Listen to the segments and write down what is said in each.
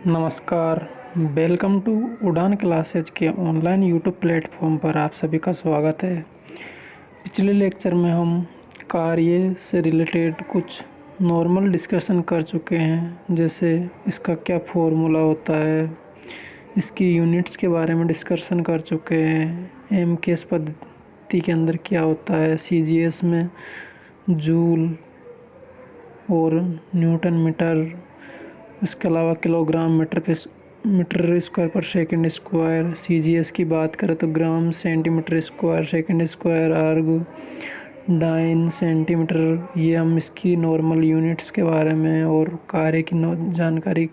नमस्कार। Welcome to उड़ान classes के ऑनलाइन यूट्यूब प्लेटफॉर्म पर आप सभी का स्वागत है। पिछले लेक्चर में हम कार्य से रिलेटेड कुछ नॉर्मल डिस्कशन कर चुके हैं, जैसे इसका क्या फॉर्मूला होता है, इसकी यूनिट्स के बारे में डिस्कशन कर चुके हैं, एमकेएस पद्धति के अंदर क्या होता है, सीजीएस में जूल और न्यूटन मीटर, इसके अलावा किलोग्राम मीटर स्क्वायर पर सेकंड स्क्वायर। सीजीएस की बात करें तो gram centimetre square second square अर्ग डाइन सेंटीमीटर। ये हम इसकी नॉर्मल यूनिट्स के बारे में और कार्य की जानकारी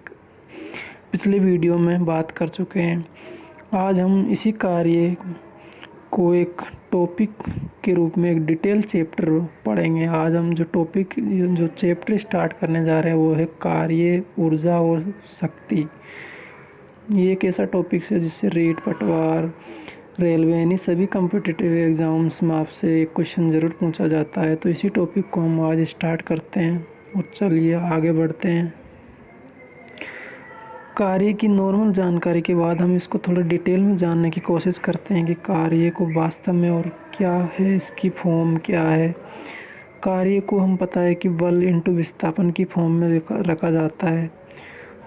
पिछले वीडियो में बात कर चुके हैं। आज हम इसी कार्य को एक टॉपिक के रूप में एक डिटेल चैप्टर पढ़ेंगे। आज हम जो चैप्टर स्टार्ट करने जा रहे हैं वो है कार्य, ऊर्जा और शक्ति। ये एक ऐसा टॉपिक है जिससे रीट, पटवार, रेलवे यानी सभी कॉम्पिटिटिव एग्ज़ाम्स में आपसे एक क्वेश्चन ज़रूर पूछा जाता है। तो इसी टॉपिक को हम आज स्टार्ट करते हैं और चलिए आगे बढ़ते हैं। कार्य की नॉर्मल जानकारी के बाद हम इसको थोड़ा डिटेल में जानने की कोशिश करते हैं कि कार्य को वास्तव में और क्या है, इसकी फॉर्म क्या है। कार्य को हम पता है कि बल इंटू विस्थापन की फॉर्म में रखा जाता है,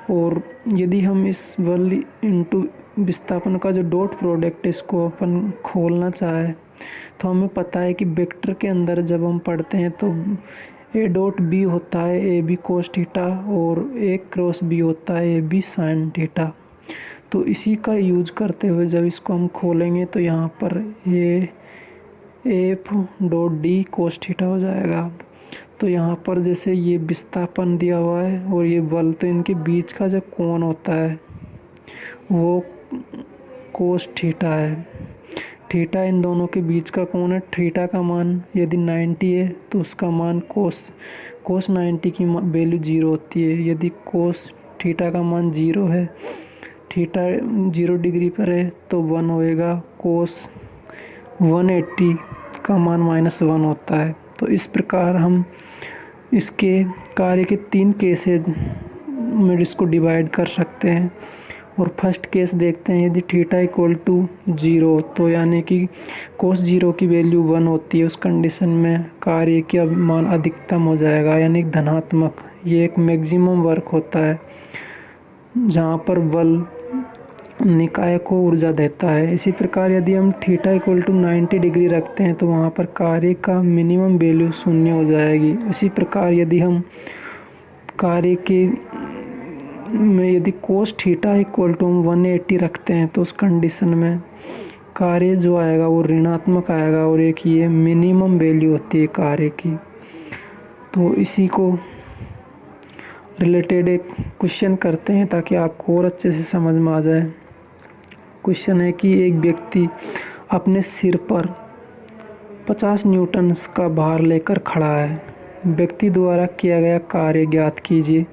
और यदि हम इस बल इंटू विस्थापन का जो डॉट प्रोडक्ट है इसको अपन खोलना चाहे तो हमें पता है कि वेक्टर के अंदर जब हम पढ़ते हैं तो ए डॉट बी होता है ए बी कोस थीटा और ए क्रॉस बी होता है ए बी साइन थीटा। तो इसी का यूज करते हुए जब इसको हम खोलेंगे तो यहाँ पर A F dot d cos theta हो जाएगा। तो यहाँ पर जैसे ये विस्थापन दिया हुआ है और ये बल, तो इनके बीच का जो कोण होता है वो कोस थीटा है। थीटा इन दोनों के बीच का कोण है। थीटा का मान यदि 90 है तो उसका मान कोस 90 की वैल्यू 0 होती है। यदि कोस थीटा का मान 0 है, थीटा 0 डिग्री पर है तो 1 होएगा। कोस 180 का मान -1 होता है। तो इस प्रकार हम इसके कार्य के 3 केसेज में इसको डिवाइड कर सकते हैं। और फर्स्ट केस देखते हैं, यदि थीटा इक्वल टू 0 तो यानी कि कोस 0 की वैल्यू 1 होती है, उस कंडीशन में कार्य का मान अधिकतम हो जाएगा यानी धनात्मक। ये एक मैक्सिमम वर्क होता है जहाँ पर बल निकाय को ऊर्जा देता है। इसी प्रकार यदि हम थीटा इक्वल टू 90 डिग्री रखते हैं तो वहाँ पर कार्य का मिनिमम वैल्यू 0 हो जाएगी। इसी प्रकार यदि हम कार्य के में यदि कोस थीटा इक्वल टू 180 रखते हैं तो उस कंडीशन में कार्य जो आएगा वो ऋणात्मक आएगा, और एक ये मिनिमम वैल्यू होती है कार्य की। तो इसी को रिलेटेड एक क्वेश्चन करते हैं ताकि आपको और अच्छे से समझ में आ जाए। क्वेश्चन है कि एक व्यक्ति अपने सिर पर 50 न्यूटन का भार लेकर खड़ा है। व्यक्ति द्वारा किया गया कार्य ज्ञात कीजिए।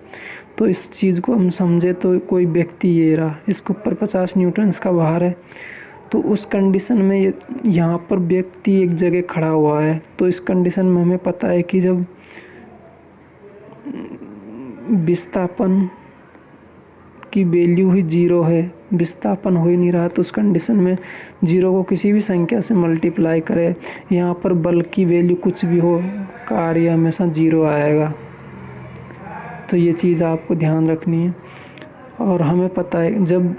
तो इस चीज़ को हम समझे तो कोई व्यक्ति ये रहा, इसके ऊपर 50 न्यूटन का भार है, तो उस कंडीशन में यहाँ पर व्यक्ति एक जगह खड़ा हुआ है। तो इस कंडीशन में हमें पता है कि जब विस्थापन की वैल्यू ही 0 है, विस्थापन हो ही नहीं रहा, तो उस कंडीशन में 0 को किसी भी संख्या से मल्टीप्लाई करें, यहाँ पर बल की वैल्यू कुछ भी हो, कार्य हमेशा 0 आएगा। तो ये चीज़ आपको ध्यान रखनी है। और हमें पता है जब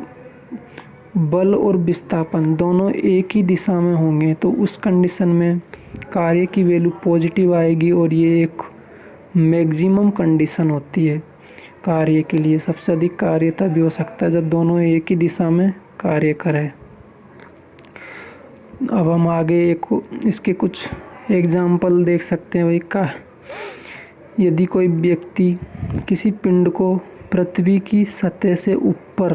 बल और विस्थापन दोनों एक ही दिशा में होंगे तो उस कंडीशन में कार्य की वैल्यू पॉजिटिव आएगी, और ये एक मैक्सिमम कंडीशन होती है कार्य के लिए। सबसे अधिक कार्य तभी हो सकता है जब दोनों एक ही दिशा में कार्य करें। अब हम आगे इसके कुछ एग्जाम्पल देख सकते हैं। वही यदि कोई व्यक्ति किसी पिंड को पृथ्वी की सतह से ऊपर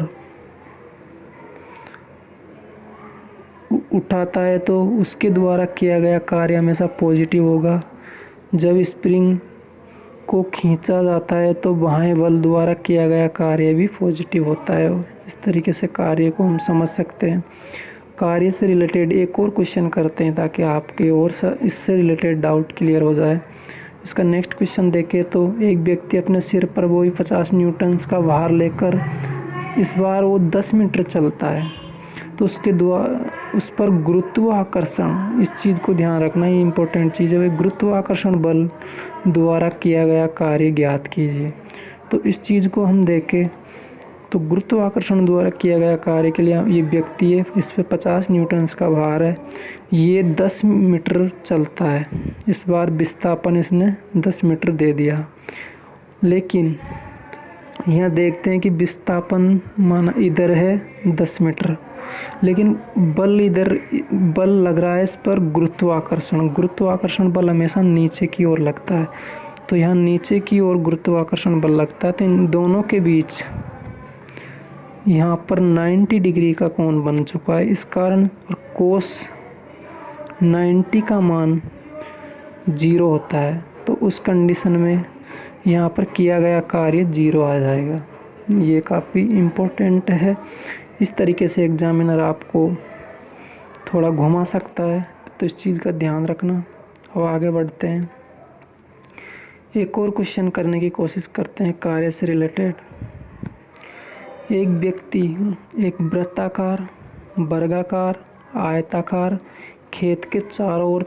उठाता है तो उसके द्वारा किया गया कार्य हमेशा पॉजिटिव होगा। जब स्प्रिंग को खींचा जाता है तो बाह्य बल द्वारा किया गया कार्य भी पॉजिटिव होता है। इस तरीके से कार्य को हम समझ सकते हैं। कार्य से रिलेटेड एक और क्वेश्चन करते हैं ताकि आपके और इससे रिलेटेड डाउट क्लियर हो जाए। इसका नेक्स्ट क्वेश्चन देखें तो एक व्यक्ति अपने सिर पर वही 50 न्यूटन का भार लेकर इस बार वो 10 मीटर चलता है, तो उसके उस पर गुरुत्वाकर्षण, इस चीज़ को ध्यान रखना, ये इम्पोर्टेंट चीज़ है। वह गुरुत्वाकर्षण बल द्वारा किया गया कार्य ज्ञात कीजिए। तो इस चीज़ को हम देखें तो गुरुत्वाकर्षण द्वारा किया गया कार्य के लिए ये व्यक्ति है, इस पे 50 न्यूटन्स का भार है, ये 10 मीटर चलता है। इस बार विस्थापन इसने 10 मीटर दे दिया, लेकिन यहाँ देखते हैं कि विस्थापन माना इधर है 10 मीटर, लेकिन बल इधर बल लग रहा है इस पर गुरुत्वाकर्षण बल हमेशा नीचे की ओर लगता है, तो यहाँ नीचे की ओर गुरुत्वाकर्षण बल लगता है। तो इन दोनों के बीच यहाँ पर 90 डिग्री का कोण बन चुका है। इस कारण कोस 90 का मान 0 होता है, तो उस कंडीशन में यहाँ पर किया गया कार्य 0 आ जाएगा। ये काफ़ी इम्पोर्टेंट है। इस तरीके से एग्जामिनर आपको थोड़ा घुमा सकता है, तो इस चीज़ का ध्यान रखना। अब आगे बढ़ते हैं, एक और क्वेश्चन करने की कोशिश करते हैं कार्य से रिलेटेड। एक व्यक्ति एक वृत्ताकार, वर्गाकार, आयताकार खेत के चारों ओर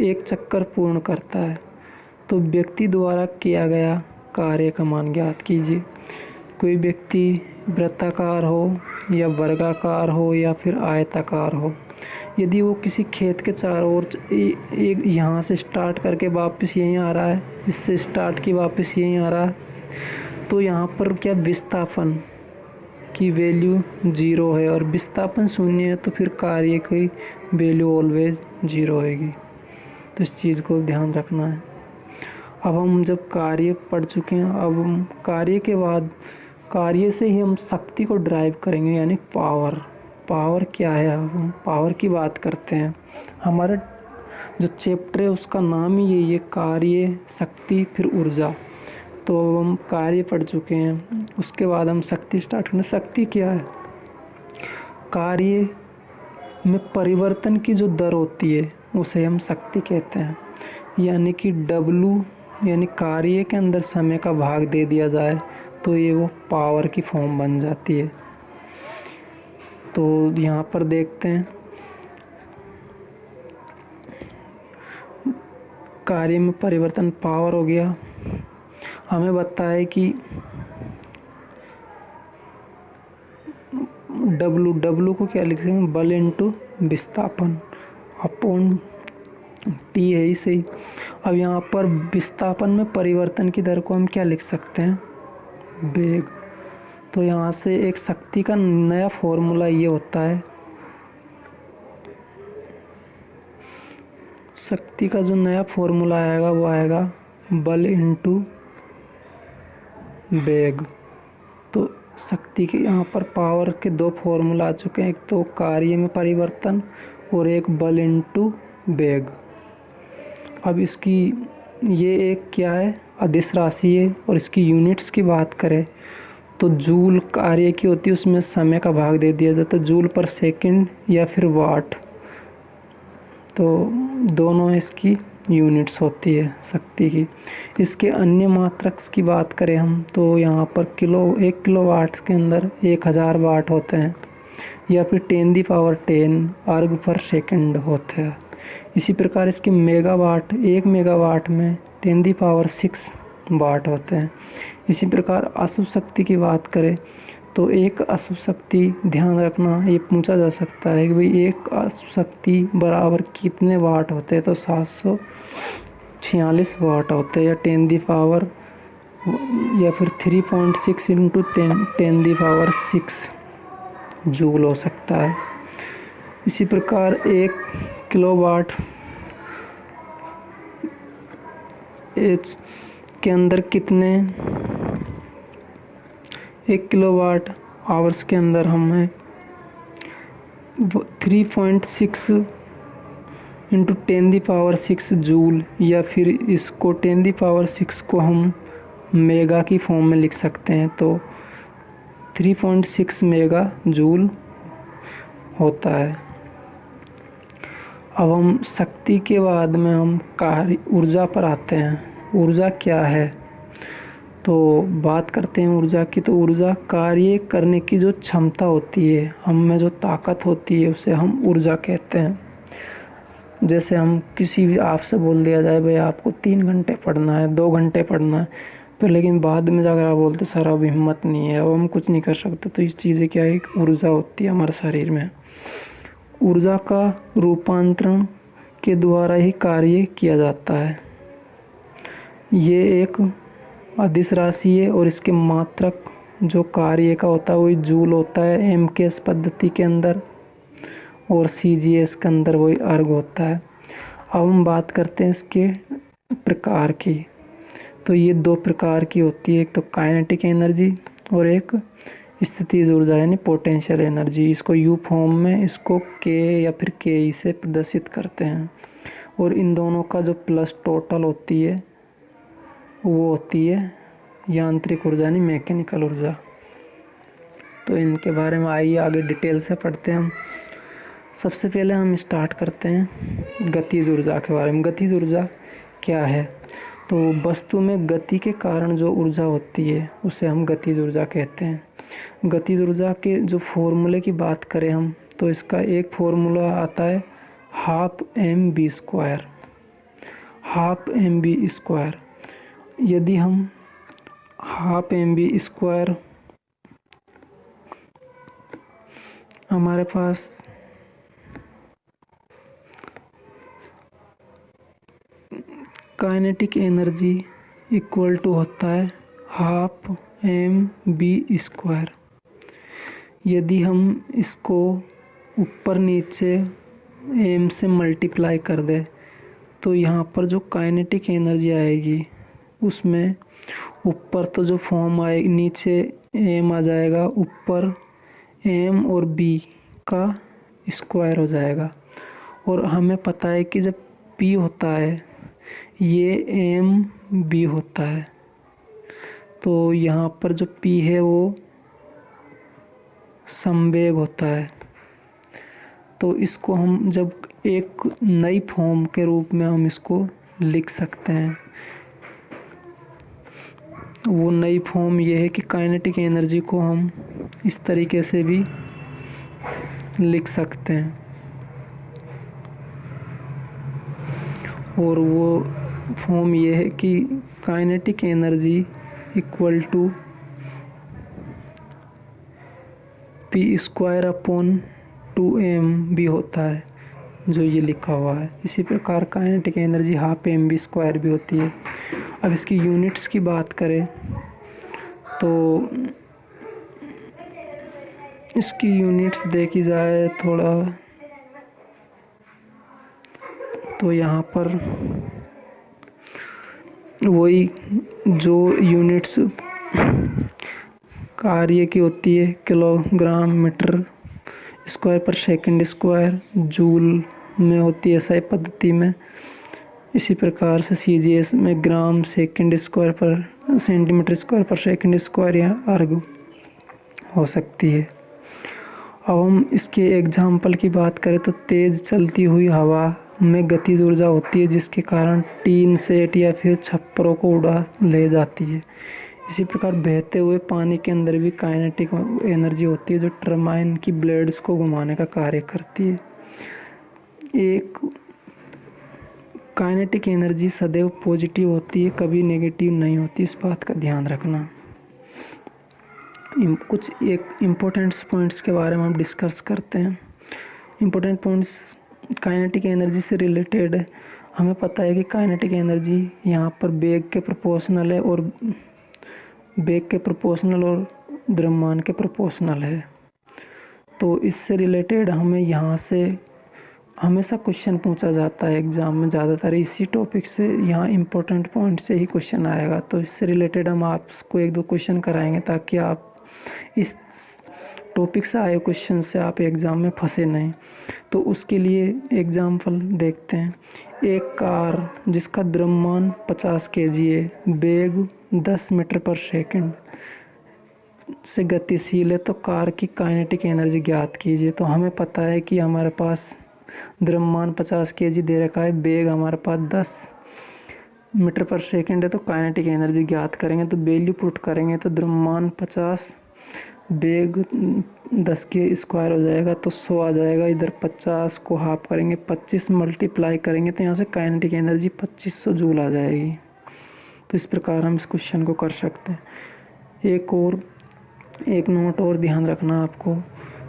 एक चक्कर पूर्ण करता है, तो व्यक्ति द्वारा किया गया कार्य का मान ज्ञात कीजिए। कोई व्यक्ति वृत्ताकार हो या वर्गाकार हो या फिर आयताकार हो, यदि वो किसी खेत के चारों ओर एक यहाँ से स्टार्ट करके वापस यहीं आ रहा है, इससे स्टार्ट की वापस यहीं आ रहा है, तो यहाँ पर क्या विस्थापन की वैल्यू 0 है और विस्थापन 0 है, तो फिर कार्य की वैल्यू ऑलवेज 0 होगी। तो इस चीज़ को ध्यान रखना है। अब हम जब कार्य पढ़ चुके हैं, अब हम कार्य के बाद कार्य से ही हम शक्ति को ड्राइव करेंगे, यानी पावर क्या है। अब हम पावर की बात करते हैं। हमारा जो चैप्टर है उसका नाम ही यही है, कार्य, शक्ति, फिर ऊर्जा। तो हम कार्य पढ़ चुके हैं, उसके बाद हम शक्ति स्टार्ट करें। शक्ति क्या है? कार्य में परिवर्तन की जो दर होती है उसे हम शक्ति कहते हैं, यानी कि W यानी कार्य के अंदर समय का भाग दे दिया जाए तो ये वो पावर की फॉर्म बन जाती है। तो यहाँ पर देखते हैं कार्य में परिवर्तन पावर हो गया। हमें बताया कि W को क्या लिख सकते हैं? बल इंटू विस्थापन अपॉन T है ही सही। अब यहाँ पर विस्थापन में परिवर्तन की दर को हम क्या लिख सकते हैं? वेग। तो यहाँ से एक शक्ति का नया फॉर्मूला ये होता है, शक्ति का जो नया फॉर्मूला आएगा वो आएगा बल इंटू वेग। तो शक्ति के यहाँ पर पावर के दो फॉर्मूला आ चुके हैं, एक तो कार्य में परिवर्तन और एक बल इंटू वेग। अब इसकी ये एक क्या है? अदिश राशि है, और इसकी यूनिट्स की बात करें तो जूल कार्य की होती है, उसमें समय का भाग दे दिया जाता है, जूल पर सेकंड या फिर वाट। तो दोनों इसकी यूनिट्स होती है शक्ति की। इसके अन्य मात्रक की बात करें हम तो यहाँ पर एक किलो वाट के अंदर 1000 वाट होते हैं, या फिर 10⁻10 अर्ग पर सेकंड होते हैं। इसी प्रकार इसके मेगावाट, 1 मेगावाट में 10⁻6 वाट होते हैं। इसी प्रकार अशुभ शक्ति की बात करें तो एक अशुभ शक्ति, ध्यान रखना ये पूछा जा सकता है कि भाई एक अशुभ शक्ति बराबर कितने वाट होते हैं, तो 746 वाट होते हैं, या 10⁻, या फिर 3.6 इंटू 10⁻6 जूल हो सकता है। इसी प्रकार 1 किलोवाट एच के अंदर कितने, 1 किलोवाट आवर्स के अंदर हमें 3.6 इंटू 10⁻6 जूल, या फिर इसको 10⁻6 को हम मेगा की फॉर्म में लिख सकते हैं, तो 3.6 मेगा जूल होता है। अब हम शक्ति के बाद में हम कार्य ऊर्जा पर आते हैं। ऊर्जा क्या है? तो बात करते हैं ऊर्जा की। तो ऊर्जा कार्य करने की जो क्षमता होती है, हम में जो ताकत होती है, उसे हम ऊर्जा कहते हैं। जैसे हम किसी भी आपसे बोल दिया जाए भाई आपको 3 घंटे पढ़ना है, 2 घंटे पढ़ना है, फिर लेकिन बाद में जाकर आप बोलते सर अब हिम्मत नहीं है, अब हम कुछ नहीं कर सकते। तो इस चीज़ें क्या है, एक ऊर्जा होती है हमारे शरीर में। ऊर्जा का रूपांतरण के द्वारा ही कार्य किया जाता है। ये एक अदिश राशि है और इसके मात्रक जो कार्य का होता है वही जूल होता है एमकेएस पद्धति के अंदर, और सीजीएस के अंदर वही अर्ग होता है। अब हम बात करते हैं इसके प्रकार की। तो ये 2 प्रकार की होती है, एक तो काइनेटिक एनर्जी और एक स्थितिज ऊर्जा यानी पोटेंशियल एनर्जी। इसको यू फॉर्म में इसको के या फिर के ई से प्रदर्शित करते हैं। और इन दोनों का जो प्लस टोटल होती है वो होती है यांत्रिक ऊर्जा यानी मैकेनिकल ऊर्जा। तो इनके बारे में आइए आगे डिटेल से पढ़ते हैं हम। सबसे पहले हम स्टार्ट करते हैं गतिज ऊर्जा के बारे में। गतिज ऊर्जा क्या है? तो वस्तु में गति के कारण जो ऊर्जा होती है उसे हम गतिज ऊर्जा कहते हैं। गतिज ऊर्जा के जो फॉर्मूले की बात करें हम, तो इसका एक फॉर्मूला आता है ½ mv²। यदि हम ½ mv² हमारे पास काइनेटिक एनर्जी इक्वल टू होता है ½ mv²। यदि हम इसको ऊपर नीचे m से मल्टीप्लाई कर दें तो यहाँ पर जो काइनेटिक एनर्जी आएगी उसमें ऊपर तो जो फॉर्म आएगी, नीचे m आ जाएगा, ऊपर m और b का स्क्वायर हो जाएगा। और हमें पता है कि जब p होता है ये mb होता है, तो यहाँ पर जो p है वो संवेग होता है। तो इसको हम जब एक नई फॉर्म के रूप में हम इसको लिख सकते हैं। वो नई फॉर्म ये है कि काइनेटिक एनर्जी को हम इस तरीके से भी लिख सकते हैं। और वो फॉर्म ये है कि kinetic energy equal to p²/2m भी होता है, जो ये लिखा हुआ है। इसी प्रकार काइनेटिक एनर्जी ½ mv² भी होती है। अब इसकी यूनिट्स की बात करें तो इसकी यूनिट्स देखी जाए थोड़ा, तो यहाँ पर वही जो यूनिट्स कार्य की होती है किलोग्राम मीटर स्क्वायर पर सेकंड स्क्वायर जूल में होती है SI पद्धति में। इसी प्रकार से CGS में ग्राम सेकंड स्क्वायर पर सेंटीमीटर स्क्वायर पर सेकंड स्क्वायर या अर्ग हो सकती है। अब हम इसके एग्जाम्पल की बात करें तो तेज़ चलती हुई हवा में गतिज ऊर्जा होती है, जिसके कारण टीन सेट या फिर छप्परों को उड़ा ले जाती है। इसी प्रकार बहते हुए पानी के अंदर भी काइनेटिक एनर्जी होती है, जो टरबाइन की ब्लेड्स को घुमाने का कार्य करती है। एक काइनेटिक एनर्जी सदैव पॉजिटिव होती है, कभी नेगेटिव नहीं होती, इस बात का ध्यान रखना। कुछ एक इम्पोर्टेंट पॉइंट्स के बारे में हम डिस्कस करते हैं। इम्पोर्टेंट पॉइंट्स काइनेटिक एनर्जी से रिलेटेड है। हमें पता है कि काइनेटिक एनर्जी यहाँ पर वेग के प्रोपोर्शनल है, और वेग के प्रोपोर्शनल और द्रव्यमान के प्रोपोर्शनल है। तो इससे रिलेटेड हमें यहाँ से हमेशा क्वेश्चन पूछा जाता है एग्ज़ाम में, ज़्यादातर इसी टॉपिक से, यहाँ इम्पोर्टेंट पॉइंट से ही क्वेश्चन आएगा। तो इससे रिलेटेड हम आपको 1-2 क्वेश्चन कराएंगे, ताकि आप इस टॉपिक से आए क्वेश्चन से आप एग्ज़ाम में फंसे नहीं। तो उसके लिए एग्जाम्पल देखते हैं। एक कार जिसका द्रव्यमान 50 kg है, वेग 10 मीटर पर सेकंड से गतिशील है, तो कार की काइनेटिक एनर्जी ज्ञात कीजिए। तो हमें पता है कि हमारे पास द्रव्यमान 50 kg दे रखा है, वेग हमारे पास 10 मीटर पर सेकेंड है तो काइनेटिक एनर्जी ज्ञात करेंगे, तो वैल्यू पुट करेंगे तो द्रव्यमान 50, वेग 10 के स्क्वायर हो जाएगा तो 100 आ जाएगा। इधर 50 को हाफ करेंगे, 25 मल्टीप्लाई करेंगे तो यहाँ से काइनेटिक एनर्जी 2500 जूल आ जाएगी। तो इस प्रकार हम इस क्वेश्चन को कर सकते हैं। एक नोट और ध्यान रखना आपको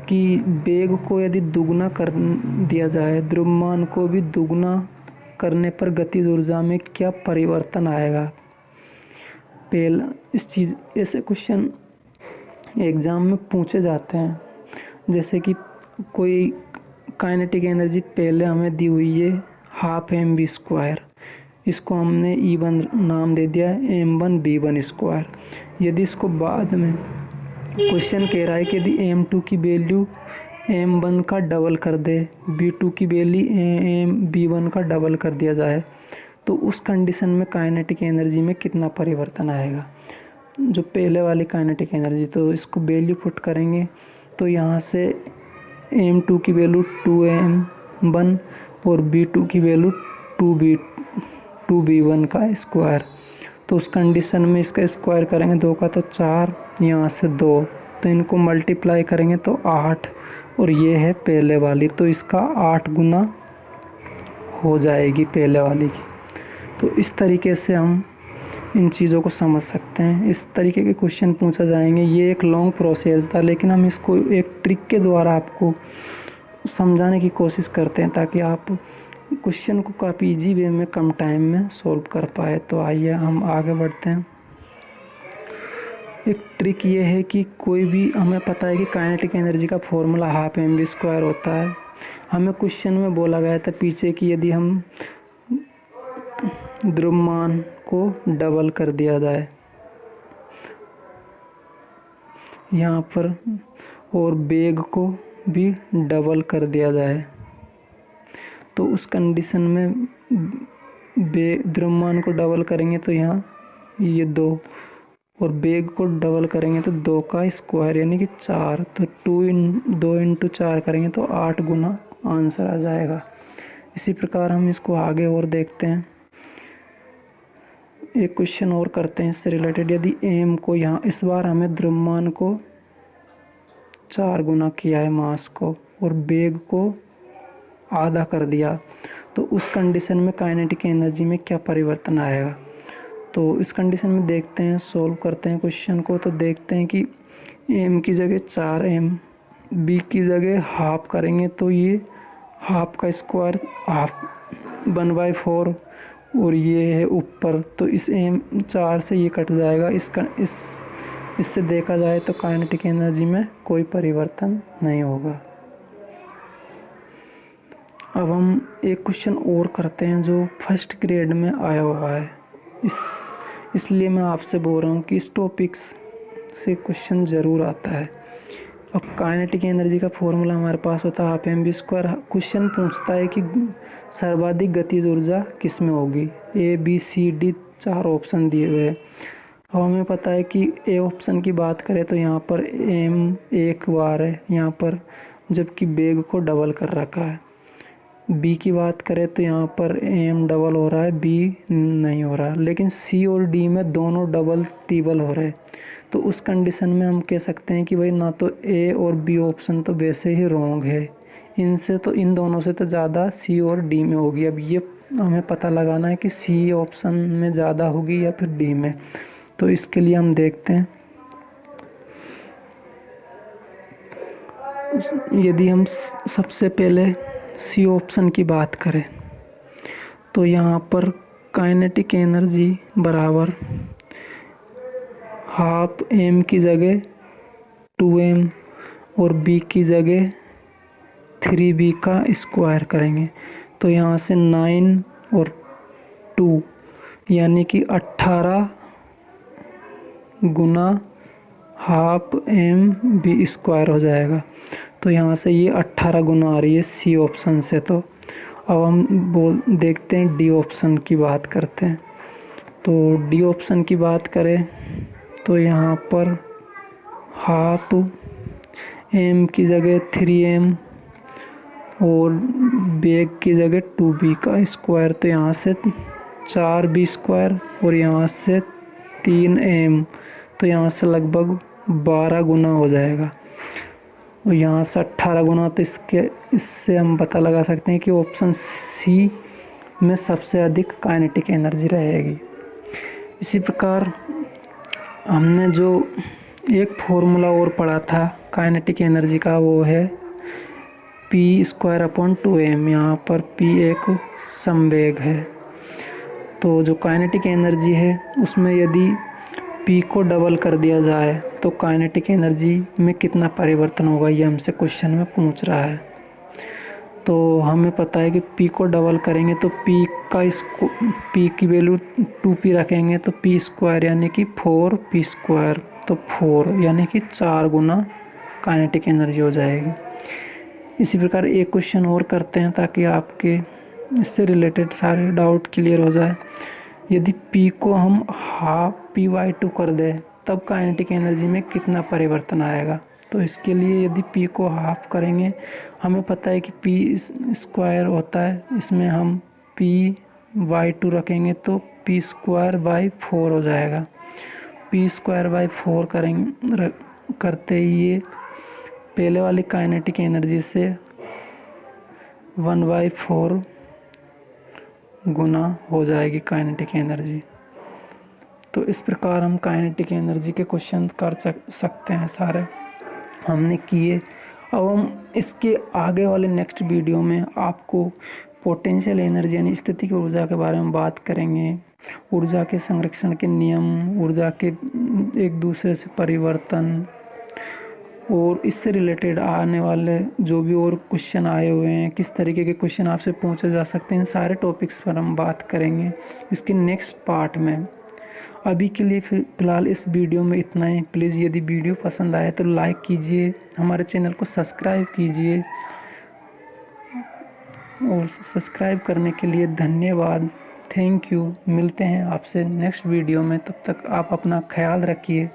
कि वेग को यदि दुगना कर दिया जाए, द्रव्यमान को भी दुगना करने पर गतिज ऊर्जा में क्या परिवर्तन आएगा। पहला इस चीज़ ऐसे क्वेश्चन एग्ज़ाम में पूछे जाते हैं। जैसे कि कोई काइनेटिक एनर्जी पहले हमें दी हुई है हाफ mv स्क्वायर, इसको हमने E1 नाम दे दिया m1 v1 स्क्वायर। यदि इसको बाद में क्वेश्चन कह रहा है कि यदि m2 की वैल्यू m1 का डबल कर दे, v2 की वैल्यू v1 का डबल कर दिया जाए, तो उस कंडीशन में काइनेटिक एनर्जी में कितना परिवर्तन आएगा। जो पहले वाली काइनेटिक एनर्जी, तो इसको वैल्यू पुट करेंगे तो यहाँ से m2 की वैल्यू 2m1 और v2 की वैल्यू 2v1 का स्क्वायर। तो उस कंडीशन में इसका स्क्वायर करेंगे 2 का तो 4, यहाँ से 2, तो इनको मल्टीप्लाई करेंगे तो 8, और ये है पहले वाली, तो इसका 8 गुना हो जाएगी पहले वाली की। तो इस तरीके से हम इन चीज़ों को समझ सकते हैं। इस तरीके के क्वेश्चन पूछा जाएंगे। ये एक लॉन्ग प्रोसेस था, लेकिन हम इसको एक ट्रिक के द्वारा आपको समझाने की कोशिश करते हैं ताकि आप क्वेश्चन को काफ़ी इजी वे में कम टाइम में सॉल्व कर पाए। तो आइए हम आगे बढ़ते हैं। एक ट्रिक ये है कि कोई भी, हमें पता है कि काइनेटिक एनर्जी का फॉर्मूला हाफ mv स्क्वायर होता है। हमें क्वेश्चन में बोला गया था पीछे कि यदि हम द्रव्यमान को डबल कर दिया जाए यहाँ पर, और वेग को भी डबल कर दिया जाए, तो उस कंडीशन में द्रव्यमान को डबल करेंगे तो यहाँ ये 2, और वेग को डबल करेंगे तो 2 का स्क्वायर यानी कि 4, तो 2 इंटू 4 करेंगे तो 8 गुना आंसर आ जाएगा। इसी प्रकार हम इसको आगे और देखते हैं। एक क्वेश्चन और करते हैं इससे रिलेटेड। यदि एम को यहाँ, इस बार हमें द्रव्यमान को 4 गुना किया है मास को, और वेग को आधा कर दिया, तो उस कंडीशन में काइनेटिक एनर्जी में क्या परिवर्तन आएगा। तो इस कंडीशन में देखते हैं, सॉल्व करते हैं क्वेश्चन को। तो देखते हैं कि एम की जगह 4m, बी की जगह हाफ करेंगे तो ये हाफ का स्क्वायर हाफ 1/4, और ये है ऊपर, तो इस एम 4 से ये कट जाएगा। इससे देखा जाए तो काइनेटिक एनर्जी में कोई परिवर्तन नहीं होगा। अब हम एक क्वेश्चन और करते हैं जो फर्स्ट ग्रेड में आया हुआ है। इसलिए मैं आपसे बोल रहा हूँ कि इस टॉपिक्स से क्वेश्चन ज़रूर आता है। अब काइनेटिक एनर्जी का फॉर्मूला हमारे पास होता है हाफ mv स्क्वायर। क्वेश्चन पूछता है कि सर्वाधिक गतिज ऊर्जा किस में होगी। A B C D 4 option दिए हुए हैं। अब हमें पता है कि ए ऑप्शन की बात करें तो यहाँ पर m 1 बार है यहाँ पर, जबकि वेग को डबल कर रखा है। बी की बात करें तो यहाँ पर m डबल हो रहा है, बी नहीं हो रहा, लेकिन सी और डी में दोनों डबल ट्रिपल हो रहे हैं। तो उस कंडीशन में हम कह सकते हैं कि भाई ना तो ए और बी ऑप्शन तो वैसे ही रॉन्ग है, इन दोनों से तो ज़्यादा सी और डी में होगी। अब ये हमें पता लगाना है कि सी ऑप्शन में ज़्यादा होगी या फिर डी में। तो इसके लिए हम देखते हैं, यदि हम सबसे पहले सी ऑप्शन की बात करें तो यहाँ पर काइनेटिक एनर्जी बराबर हाफ m की जगह 2m और b की जगह 3b का स्क्वायर करेंगे, तो यहाँ से 9 और 2 यानी कि 18 गुना हाफ mv स्क्वायर हो जाएगा। तो यहाँ से ये 18 गुना आ रही है सी ऑप्शन से। तो अब हम देखते हैं डी ऑप्शन की बात करते हैं। तो डी ऑप्शन की बात करें तो यहाँ पर हाफ m की जगह 3m और वेग की जगह 2b का स्क्वायर, तो यहाँ से 4b² और यहाँ से 3m, तो यहाँ से लगभग 12 गुना हो जाएगा और यहाँ से 18 गुना। तो इससे हम पता लगा सकते हैं कि ऑप्शन सी में सबसे अधिक काइनेटिक एनर्जी रहेगी। इसी प्रकार हमने जो एक फॉर्मूला और पढ़ा था काइनेटिक एनर्जी का, वो है p²/2m। यहाँ पर p एक संवेग है, तो जो काइनेटिक एनर्जी है उसमें यदि p को डबल कर दिया जाए तो काइनेटिक एनर्जी में कितना परिवर्तन होगा, ये हमसे क्वेश्चन में पूछ रहा है। तो हमें पता है कि p को डबल करेंगे तो p की वैल्यू 2p रखेंगे तो p² यानी कि 4p², तो 4 यानी कि 4 गुना काइनेटिक एनर्जी हो जाएगी। इसी प्रकार एक क्वेश्चन और करते हैं ताकि आपके इससे रिलेटेड सारे डाउट क्लियर हो जाए। यदि p को हम हाफ p/2 कर दें तब काइनेटिक एनर्जी में कितना परिवर्तन आएगा। तो इसके लिए यदि p को हाफ करेंगे, हमें पता है कि p² होता है, इसमें हम p/2 रखेंगे तो p²/4 हो जाएगा। p²/4 करते ही ये पहले वाली काइनेटिक एनर्जी से 1/4 गुना हो जाएगी काइनेटिक एनर्जी। तो इस प्रकार हम काइनेटिक एनर्जी के क्वेश्चन कर सकते हैं, सारे हमने किए। अब हम इसके आगे वाले नेक्स्ट वीडियो में आपको पोटेंशियल एनर्जी यानी स्थितिक ऊर्जा के बारे में बात करेंगे, ऊर्जा के संरक्षण के नियम, ऊर्जा के एक दूसरे से परिवर्तन और इससे रिलेटेड आने वाले जो भी और क्वेश्चन आए हुए हैं, किस तरीके के क्वेश्चन आपसे पूछे जा सकते हैं, इन सारे टॉपिक्स पर हम बात करेंगे इसके नेक्स्ट पार्ट में। अभी के लिए फ़िलहाल इस वीडियो में इतना ही। प्लीज़ यदि वीडियो पसंद आए तो लाइक कीजिए, हमारे चैनल को सब्सक्राइब कीजिए और सब्सक्राइब करने के लिए धन्यवाद। Thank you. मिलते हैं आपसे नेक्स्ट वीडियो में, तब तक आप अपना ख्याल रखिए।